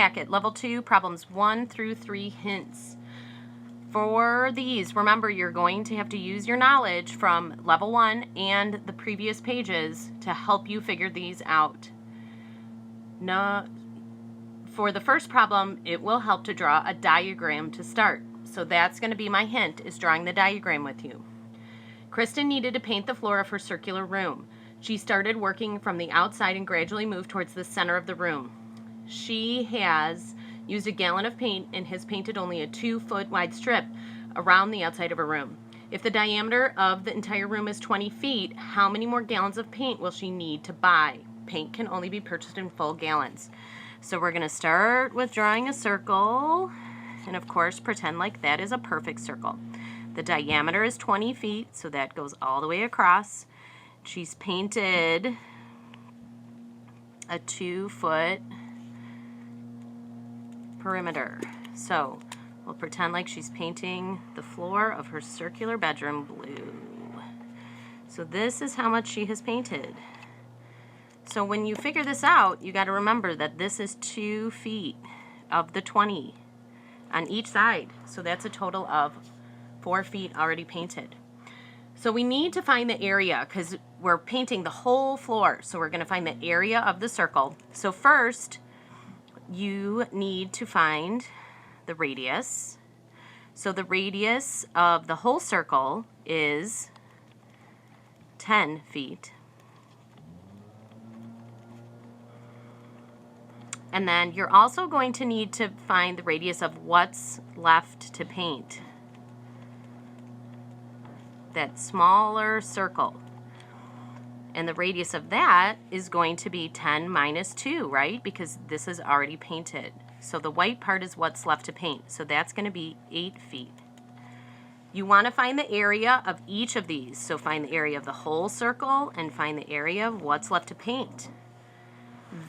Packet, Level 2, Problems 1 through 3 hints. For these, remember you're going to have to use your knowledge from Level 1 and the previous pages to help you figure these out. For the first problem, it will help to draw a diagram to start. So that's going to be my hint, is drawing the diagram with you. Kristen needed to paint the floor of her circular room. She started working from the outside and gradually moved towards the center of the room. She has used a gallon of paint and has painted only a 2-foot wide strip around the outside of her room. If the diameter of the entire room is 20 feet, how many more gallons of paint will she need to buy? Paint can only be purchased in full gallons. So we're going to start with drawing a circle, and of course pretend like that is a perfect circle. The diameter is 20 feet, so that goes all the way across. She's painted a 2-foot perimeter. So we'll pretend like she's painting the floor of her circular bedroom blue. So this is how much she has painted. So when you figure this out, you got to remember that this is 2 feet of the 20 on each side. So that's a total of 4 feet already painted. So we need to find the area because we're painting the whole floor. So we're going to find the area of the circle. So first, you need to find the radius. So the radius of the whole circle is 10 feet. And then you're also going to need to find the radius of what's left to paint. That smaller circle. And the radius of that is going to be 10 minus 2, right? Because this is already painted. So the white part is what's left to paint. So that's going to be 8 feet. You want to find the area of each of these. So find the area of the whole circle and find the area of what's left to paint.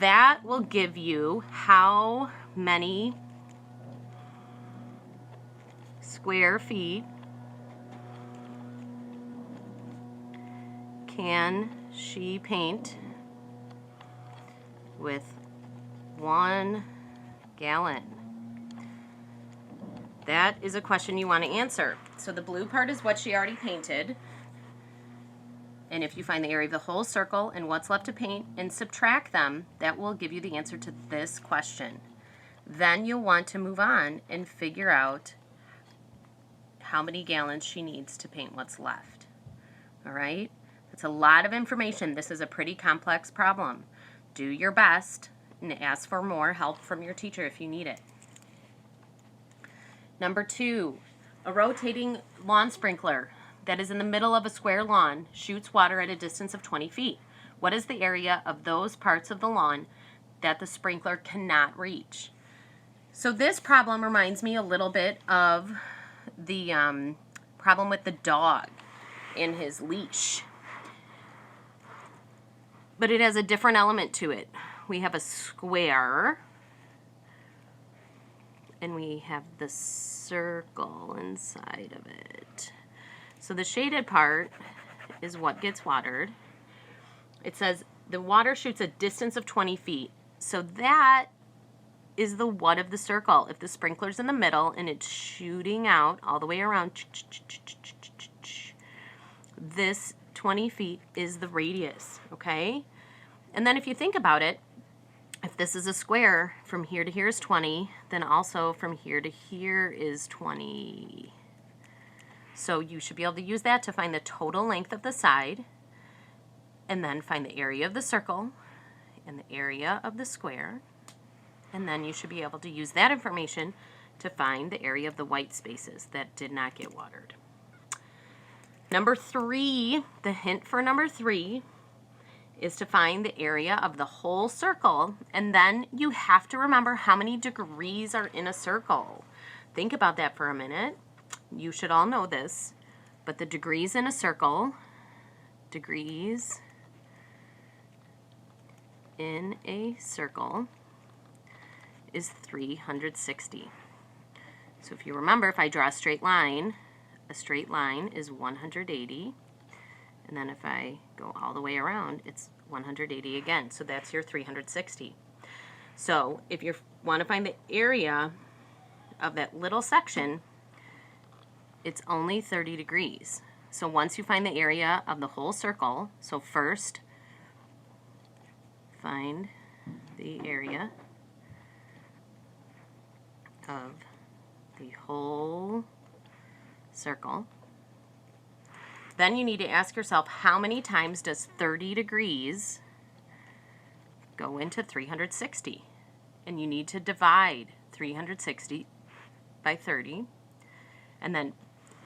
That will give you how many square feet can she paint with 1 gallon? That is a question you want to answer. So the blue part is what she already painted. And if you find the area of the whole circle and what's left to paint and subtract them, that will give you the answer to this question. Then you'll want to move on and figure out how many gallons she needs to paint what's left. All right? That's a lot of information. This is a pretty complex problem. Do your best and ask for more help from your teacher if you need it. Number 2, a rotating lawn sprinkler that is in the middle of a square lawn shoots water at a distance of 20 feet. What is the area of those parts of the lawn that the sprinkler cannot reach? So this problem reminds me a little bit of the problem with the dog and his leash. But it has a different element to it. We have a square, and we have the circle inside of it. So the shaded part is what gets watered. It says the water shoots a distance of 20 feet. So that is the what of the circle. If the sprinkler's in the middle and it's shooting out all the way around, this 20 feet is the radius, okay? And then if you think about it, if this is a square, from here to here is 20, then also from here to here is 20. So you should be able to use that to find the total length of the side, and then find the area of the circle and the area of the square, and then you should be able to use that information to find the area of the white spaces that did not get watered. Number 3, the hint for number 3 is to find the area of the whole circle, and then you have to remember how many degrees are in a circle. Think about that for a minute. You should all know this, but the degrees in a circle, degrees in a circle is 360. So if you remember, if I draw a straight line is 180. And then if I go all the way around, it's 180 again. So that's your 360. So if you want to find the area of that little section, it's only 30 degrees. So once you find the area of the whole circle, so first find the area of the whole circle. Then you need to ask yourself, how many times does 30 degrees go into 360? And you need to divide 360 by 30, and then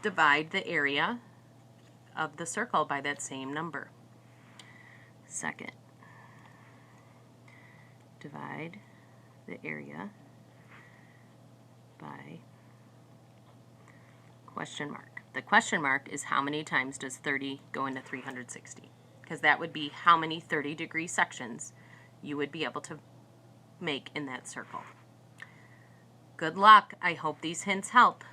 divide the area of the circle by that same number. Second, divide the area by question mark. The question mark is how many times does 30 go into 360? Because that would be how many 30-degree sections you would be able to make in that circle. Good luck. I hope these hints help.